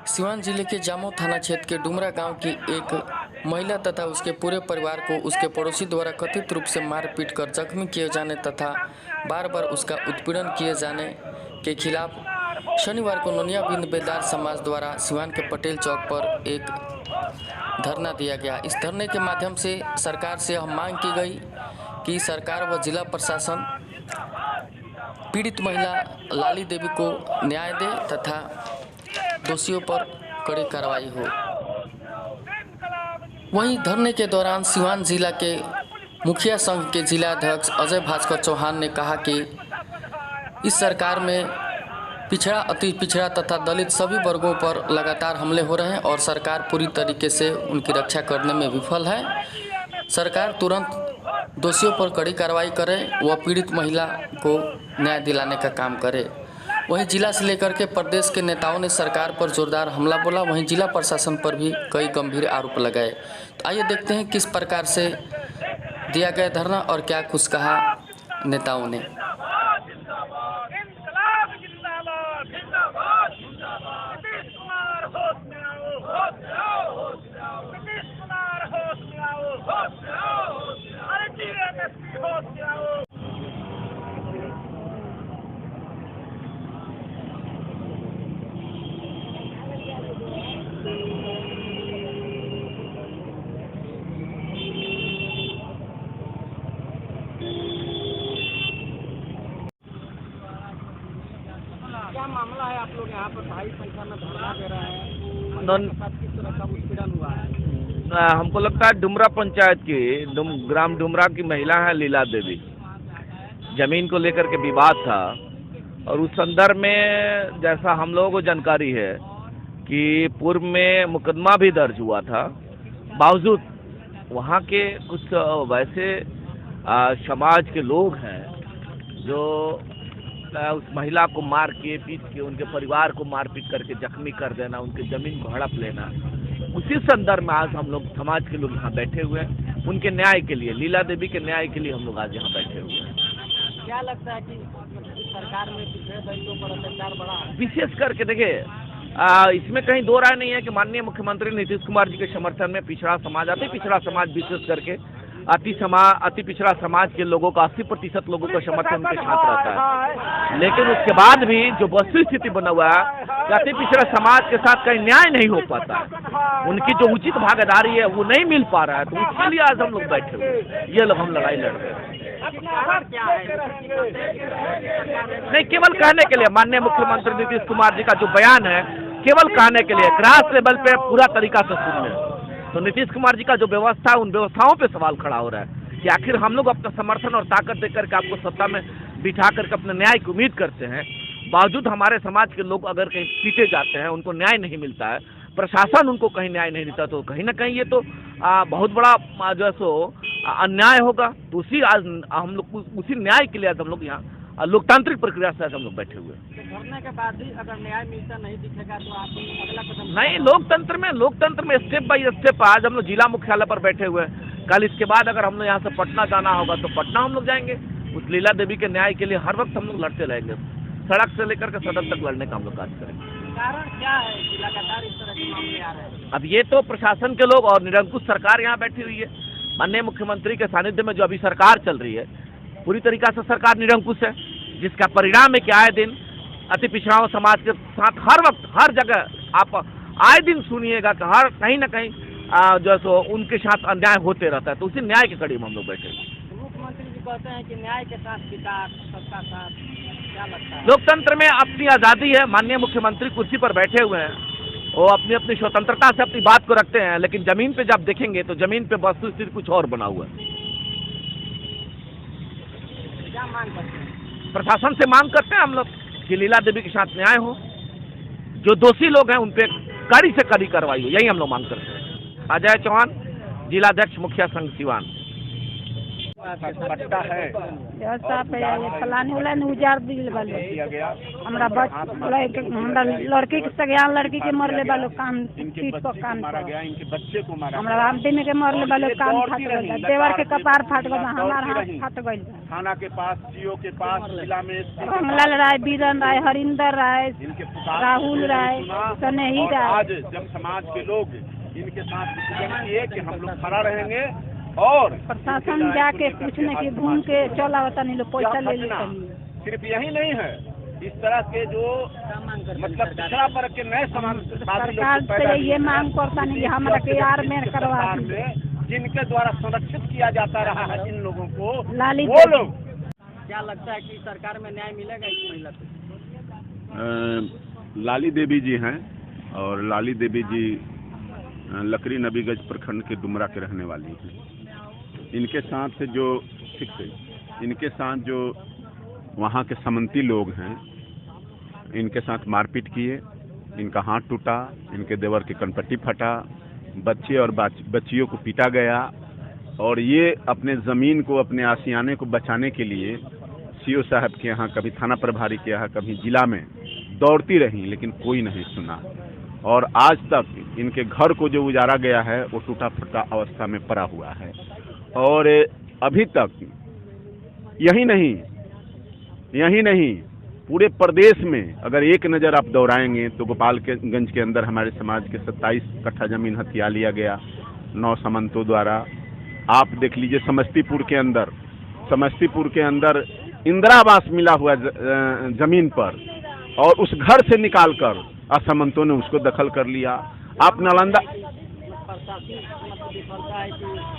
सिवान जिले के जामो थाना क्षेत्र के डुमरा गांव की एक महिला तथा उसके पूरे परिवार को उसके पड़ोसी द्वारा कथित रूप से मारपीट कर जख्मी किए जाने तथा बार बार उसका उत्पीड़न किए जाने के खिलाफ शनिवार को नोनिया बिंद बेदार समाज द्वारा सिवान के पटेल चौक पर एक धरना दिया गया। इस धरने के माध्यम से सरकार से यह मांग की गई कि सरकार व जिला प्रशासन पीड़ित महिला लाली देवी को न्याय दे तथा दोषियों पर कड़ी कार्रवाई हो। वहीं धरने के दौरान सिवान जिला के मुखिया संघ के जिला अध्यक्ष अजय भास्कर चौहान ने कहा कि इस सरकार में पिछड़ा, अति पिछड़ा तथा दलित सभी वर्गों पर लगातार हमले हो रहे हैं और सरकार पूरी तरीके से उनकी रक्षा करने में विफल है। सरकार तुरंत दोषियों पर कड़ी कार्रवाई करे व पीड़ित महिला को न्याय दिलाने का काम करे। वहीं जिला से लेकर के प्रदेश के नेताओं ने सरकार पर जोरदार हमला बोला। वहीं जिला प्रशासन पर भी कई गंभीर आरोप लगाए। तो आइए देखते हैं किस प्रकार से दिया गया धरना और क्या कुछ कहा नेताओं ने। क्या मामला है? आप लोग यहाँ पर भारी संख्या में धरना दे रहे हैं, किस तरह का उत्पीड़न हुआ है? हमको लगता है डुमरा पंचायत की ग्राम डुमरा की महिला है लीला देवी, जमीन को लेकर के विवाद था और उस संदर्भ में जैसा हम लोगों को जानकारी है कि पूर्व में मुकदमा भी दर्ज हुआ था, बावजूद वहाँ के कुछ वैसे समाज के लोग हैं जो उस महिला को मार के पीट के उनके परिवार को मारपीट करके जख्मी कर देना, उनकी ज़मीन को हड़प लेना, उसी संदर्भ में आज हम लोग समाज के लोग यहाँ बैठे हुए हैं। उनके न्याय के लिए, लीला देवी के न्याय के लिए हम लोग आज यहाँ बैठे हुए हैं। क्या लगता है कि सरकार में पिछड़े दलितों पर अत्याचार बढ़ा है? विशेष करके देखिए, इसमें कहीं दो राय नहीं है कि माननीय मुख्यमंत्री नीतीश कुमार जी के समर्थन में पिछड़ा समाज आता है। पिछड़ा समाज विशेष करके अति पिछड़ा समाज के लोगों का 80% लोगों का समर्थन उनके साथ रहता है। लेकिन उसके बाद भी जो वस्तु स्थिति बना हुआ है कि अति पिछड़ा समाज के साथ कहीं न्याय नहीं हो पाता है, उनकी जो उचित भागीदारी है वो नहीं मिल पा रहा है, तो उसके लिए आज हम लोग बैठे हुए, ये लोग हम लड़ाई लड़ रहे हैं। नहीं, केवल कहने के लिए माननीय मुख्यमंत्री नीतीश कुमार जी का जो बयान है केवल कहने के लिए, ग्रास लेवल पे पूरा तरीका से सुनने। तो नीतीश कुमार जी का जो व्यवस्था है उन व्यवस्थाओं पे सवाल खड़ा हो रहा है कि आखिर हम लोग अपना समर्थन और ताकत देकर के आपको सत्ता में बिठा करके अपने न्याय की उम्मीद करते हैं, बावजूद हमारे समाज के लोग अगर कहीं पीटे जाते हैं, उनको न्याय नहीं मिलता है, प्रशासन उनको कहीं न्याय नहीं देता, तो कहीं ना कहीं ये तो बहुत बड़ा जो है सो अन्याय होगा। तो उसी आज हम लोग उसी न्याय के लिए आज हम लोग यहाँ लोकतांत्रिक प्रक्रिया से हम लोग बैठे हुए हैं। धरने के बाद भी अगर न्याय मिलता नहीं दिखेगा तो आप अगला कदम नहीं, लोकतंत्र में स्टेप बाय स्टेप आज हम लोग जिला मुख्यालय पर बैठे हुए हैं। कल इसके बाद अगर हम लोग यहाँ से पटना जाना होगा तो पटना हम लोग जाएंगे। उस लीला देवी के न्याय के लिए हर वक्त हम लोग लड़ते रहेंगे, सड़क से लेकर के सदन तक लड़ने का हम लोग कार्य करेंगे। कारण क्या है कि लगातार इस तरह के मामले आ रहे हैं? अब ये तो प्रशासन के लोग और निरंकुश सरकार यहाँ बैठी हुई है। माननीय मुख्यमंत्री के सानिध्य में जो अभी सरकार चल रही है, पूरी तरीका से सरकार निरंकुश है, जिसका परिणाम है कि आए दिन अति पिछड़ा समाज के साथ हर वक्त हर जगह आप आए दिन सुनिएगा कि हर कहीं ना कहीं जो है सो उनके साथ अन्याय होते रहता है। तो उसी न्याय के कड़ी में हम लोग बैठे हैं। मुख्यमंत्री जी कहते हैं कि न्याय के साथ विकास, सबका साथ, क्या लगता है? लोकतंत्र में अपनी आज़ादी है। माननीय मुख्यमंत्री कुर्सी पर बैठे हुए हैं, वो अपनी अपनी स्वतंत्रता से अपनी बात को रखते हैं, लेकिन जमीन पे जब देखेंगे तो जमीन पे वस्तु स्थिति कुछ और बना हुआ है। क्या मांग करते हैं? प्रशासन से मांग करते हैं हम लोग कि लीला देवी के साथ न्याय हो, जो दोषी लोग हैं उन पे कड़ी से कड़ी कार्रवाई हो, यही हम लोग मांग करते हैं। अजय चौहान, जिलाध्यक्ष मुखिया संघ सिवान। पट्टा है व्यवस्था पे ये फलाने वाला ने उजार दिल वाले किया गया। हमरा हमरा लड़की के सगयान लड़की के मरले वालो काम इनके पीठ पर बच्चे कान को मारा पर गया, इनके बच्चे को मारा हमरा गया। आमटी में के मरले वालो कान फाट गइल देवर के कपार फाट गइल हमार हाथ रही। फाट गइल थाना के पास, सीओ के पास, जिला में रंगलाल राय, बीरन राय, हरिंदर राय, इनके पुकार राहुल राय, सुना। सनेही और राय। आज जब समाज के लोग इनके साथ डिसीजन किए कि हम लोग खड़ा रहेंगे और प्रशासन जाके पूछने की घूम के चला होता नहीं लोग पैसा ले लेते सिर्फ यही नहीं है, इस तरह के जो मतलब पिछड़ा वर्ग के नए समाजवादी सरकार से ये मांग करता नहीं कि हमारा के यार में करवा सरकार में जिनके द्वारा संरक्षित किया जाता रहा है जिन लोगों को, लाली वो देवी। लोग। क्या लगता है कि सरकार में न्याय मिलेगा इस महिला को? लाली देवी जी हैं और लाली देवी जी लकड़ी नबीगंज प्रखंड के डुमरा के रहने वाली हैं। इनके साथ जो इनके साथ जो वहाँ के समंती लोग हैं, इनके साथ मारपीट किए, इनका हाथ टूटा, इनके देवर की कनपट्टी फटा, बच्चे और बच्चियों को पीटा गया और ये अपने ज़मीन को, अपने आशियाने को बचाने के लिए सीओ साहब के यहाँ, कभी थाना प्रभारी के यहाँ, कभी जिला में दौड़ती रहीं, लेकिन कोई नहीं सुना। और आज तक इनके घर को जो उजाड़ा गया है वो टूटा फूटा अवस्था में पड़ा हुआ है। और अभी तक यही नहीं पूरे प्रदेश में अगर एक नज़र आप दौड़ाएंगे तो गोपालगंज के अंदर हमारे समाज के 27 कट्ठा ज़मीन हथिया लिया गया 9 समंतों द्वारा। आप देख लीजिए समस्तीपुर के अंदर इंदिरा आवास मिला हुआ ज़मीन पर, और उस घर से निकालकर असमंतों ने उसको दखल कर लिया। आप नालंदा,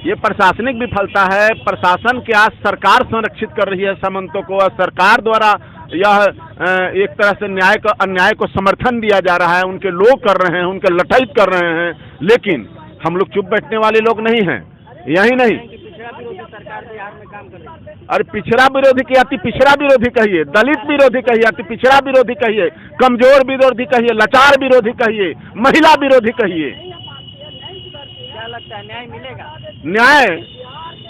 ये प्रशासनिक विफलता है। प्रशासन के आज सरकार संरक्षित कर रही है समंतों को, और सरकार द्वारा यह एक तरह से अन्याय को समर्थन दिया जा रहा है। उनके लोग कर रहे हैं, उनके लठैत कर रहे हैं, लेकिन हम लोग चुप बैठने वाले लोग नहीं हैं। यही नहीं, सरकार बिहार में काम कर रही है। अरे पिछड़ा विरोधी की अति पिछड़ा विरोधी कहिए, दलित विरोधी कहिए, अति पिछड़ा विरोधी कहिए, कमजोर विरोधी कहिए, लाचार विरोधी कहिए, महिला विरोधी कहिए। क्या लगता है न्याय मिलेगा? न्याय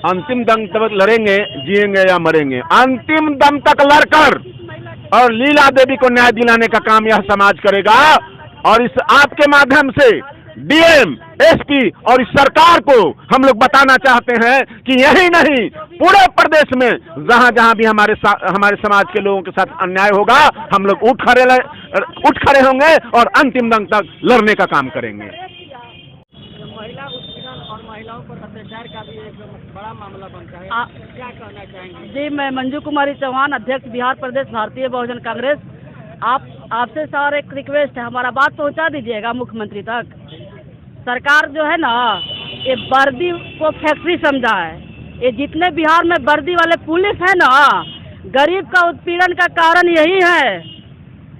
अंतिम दम तक लड़ेंगे, जिएंगे या मरेंगे, अंतिम दम तक लड़कर, और लीला देवी को न्याय दिलाने का काम यह समाज करेगा। और इस आपके माध्यम से डीएम, एसपी और इस सरकार को हम लोग बताना चाहते हैं कि यही नहीं, पूरे प्रदेश में जहां जहां भी हमारे समाज के लोगों के साथ अन्याय होगा, हम लोग उठ खड़े होंगे और अंतिम दम तक लड़ने का काम करेंगे। महिला उत्पीड़न और महिलाओं पर अत्याचार का भी एक बड़ा मामला बनता है, क्या कहना चाहेंगे? जी, मैं मंजू कुमारी चौहान, अध्यक्ष बिहार प्रदेश भारतीय बहुजन कांग्रेस। आपसे सर एक रिक्वेस्ट है, हमारा बात पहुंचा दीजिएगा मुख्यमंत्री तक। सरकार जो है ना, ये वर्दी को फैक्ट्री समझा है। ये जितने बिहार में वर्दी वाले पुलिस है ना, गरीब का उत्पीड़न का कारण यही है।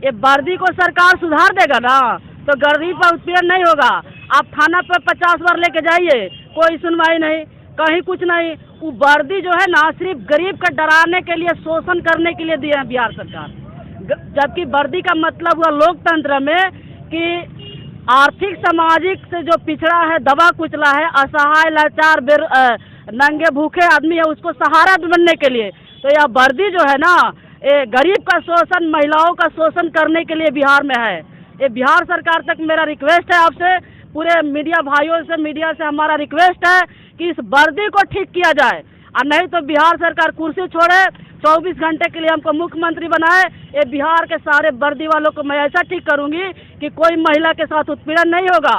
ये वर्दी को सरकार सुधार देगा ना तो गरीब का उत्पीड़न नहीं होगा। आप थाना पर 50 बार लेके जाइए, कोई सुनवाई नहीं, कहीं कुछ नहीं। वो वर्दी जो है ना, सिर्फ गरीब का डराने के लिए, शोषण करने के लिए दिया है बिहार सरकार। जबकि वर्दी का मतलब हुआ लोकतंत्र में कि आर्थिक सामाजिक से जो पिछड़ा है, दबा कुचला है, असहाय, लाचार, नंगे भूखे आदमी है, उसको सहारा बनने के लिए। तो यह वर्दी जो है ना, ये गरीब का शोषण, महिलाओं का शोषण करने के लिए बिहार में है। ये बिहार सरकार तक मेरा रिक्वेस्ट है, आपसे पूरे मीडिया भाइयों से, मीडिया से हमारा रिक्वेस्ट है कि इस वर्दी को ठीक किया जाए, और नहीं तो बिहार सरकार कुर्सी छोड़े, 24 घंटे के लिए हमको मुख्यमंत्री बनाए। ये बिहार के सारे वर्दी वालों को मैं ऐसा ठीक करूंगी कि कोई महिला के साथ उत्पीड़न नहीं होगा।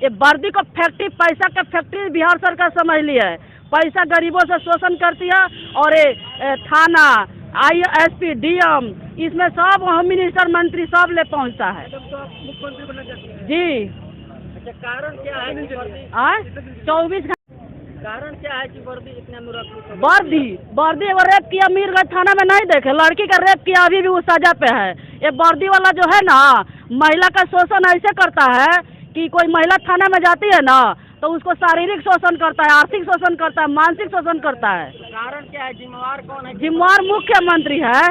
ये वर्दी को फैक्ट्री, पैसा का फैक्ट्री बिहार सरकार समझ ली है। पैसा गरीबों से शोषण करती है, और ये थाना, ISP, DM, इसमें सब होम मिनिस्टर, मंत्री सब ले पहुंचता है। मुख्यमंत्री बनना चाहते हैं? जी। अच्छा, कारण क्या है कि वर्दी? 24 घंटे कारण क्या है कि वर्दी इतने अनुरक्षित? वर्दी वो रेप किया, मीरगंज थाना में नहीं देखे, लड़की का रेप किया, अभी भी वो सजा पे है। ये वर्दी वाला जो है ना, महिला का शोषण ऐसे करता है कि कोई महिला थाना में जाती है ना, तो उसको शारीरिक शोषण करता है, आर्थिक शोषण करता है, मानसिक शोषण करता है। कारण क्या है? जिम्मेवार कौन है? जिम्मेवार मुख्यमंत्री है।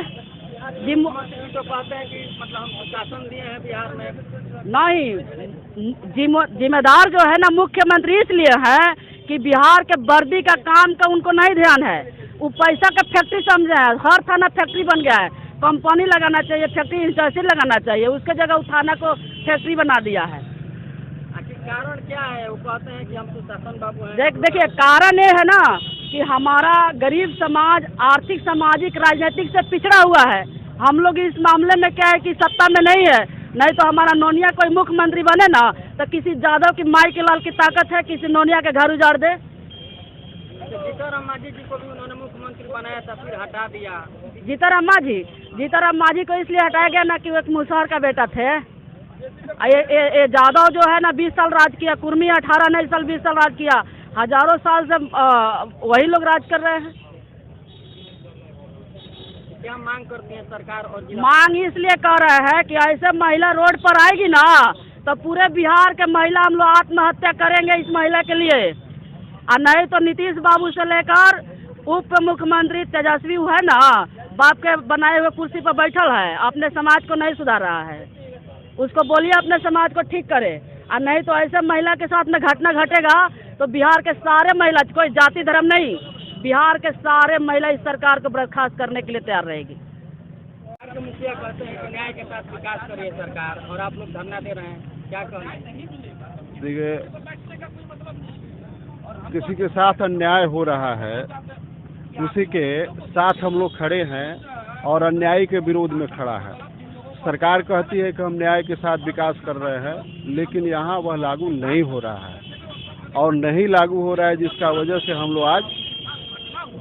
मुख्यमंत्री तो कहते हैं कि मतलब हम शासन दिए हैं बिहार में। नहीं, जिम्मेदार जो है ना मुख्यमंत्री इसलिए है कि बिहार के वर्दी का काम का उनको नहीं ध्यान है। वो पैसा का फैक्ट्री समझे है, हर थाना फैक्ट्री बन गया है। कंपनी लगाना चाहिए, फैक्ट्री इंडस्ट्री लगाना चाहिए, उसके जगह वो थाना को फैक्ट्री बना दिया है। आखिर कारण क्या है? वो कहते हैं कि हम तो शासन बाबू हैं। देखिए कारण ये है ना कि हमारा गरीब समाज आर्थिक, सामाजिक, राजनीतिक से पिछड़ा हुआ है। हम लोग इस मामले में क्या है कि सत्ता में नहीं है, नहीं तो हमारा नोनिया कोई मुख्यमंत्री बने ना तो किसी यादव की माई के लाल की ताकत है किसी नोनिया के घर उजाड़ दे। जीतन मांझी जी को भी उन्होंने मुख्यमंत्री बनाया था, फिर हटा दिया। जीतन मांझी को इसलिए हटाया गया ना कि वो एक मुसहर का बेटा थे। ये यादव जो है ना 20 साल राज किया, कुर्मी 18 साल 20 साल राज किया, हजारों साल से वही लोग राज कर रहे हैं। क्या मांग करती है सरकार? और मांग इसलिए कर रहे हैं कि ऐसे महिला रोड पर आएगी ना तो पूरे बिहार के महिला हम लोग आत्महत्या करेंगे इस महिला के लिए। और नहीं तो नीतीश बाबू से लेकर उप मुख्यमंत्री तेजस्वी है ना, बाप के बनाए हुए कुर्सी पर बैठल है, अपने समाज को नहीं सुधार रहा है। उसको बोलिए अपने समाज को ठीक करे, और नहीं तो ऐसे महिला के साथ में घटना घटेगा तो बिहार के सारे महिला, कोई जाति धर्म नहीं, बिहार के सारे महिला इस सरकार को बर्खास्त करने के लिए तैयार रहेगी। बिहार के मुखिया कहते हैं कि न्याय के साथ विकास करिए सरकार, और आप लोग धरना दे रहे हैं, क्या कहना है? देखिए, किसी के साथ अन्याय हो रहा है, उसी के साथ हम लोग खड़े हैं और अन्याय के विरोध में खड़ा है। सरकार कहती है कि हम न्याय के साथ विकास कर रहे हैं, लेकिन यहाँ वह लागू नहीं हो रहा है और नहीं लागू हो रहा है, जिसका वजह से हम लोग आज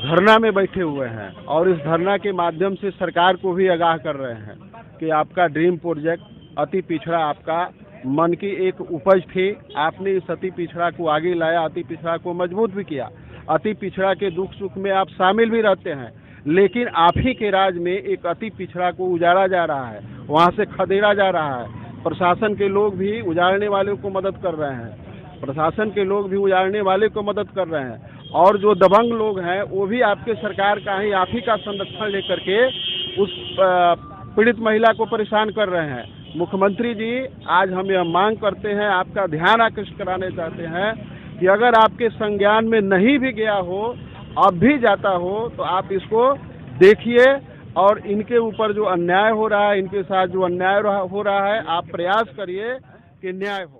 धरना में बैठे हुए हैं। और इस धरना के माध्यम से सरकार को भी आगाह कर रहे हैं कि आपका ड्रीम प्रोजेक्ट अति पिछड़ा आपका मन की एक उपज थी, आपने इस अति पिछड़ा को आगे लाया, अति पिछड़ा को मजबूत भी किया। अति पिछड़ा के दुख सुख में आप शामिल भी रहते हैं, लेकिन आप ही के राज में एक अति पिछड़ा को उजाड़ा जा रहा है, वहाँ से खदेड़ा जा रहा है। प्रशासन के लोग भी उजाड़ने वाले को मदद कर रहे हैं, प्रशासन के लोग भी उजाड़ने वाले को मदद कर रहे हैं, और जो दबंग लोग हैं वो भी आपके सरकार का ही, आप ही का संरक्षण लेकर के उस पीड़ित महिला को परेशान कर रहे हैं। मुख्यमंत्री जी, आज हम यह मांग करते हैं, आपका ध्यान आकृष्ट कराने चाहते हैं कि अगर आपके संज्ञान में नहीं भी गया हो, अब भी जाता हो, तो आप इसको देखिए और इनके ऊपर जो अन्याय हो रहा है, इनके साथ जो अन्याय हो रहा है, आप प्रयास करिए कि न्याय हो।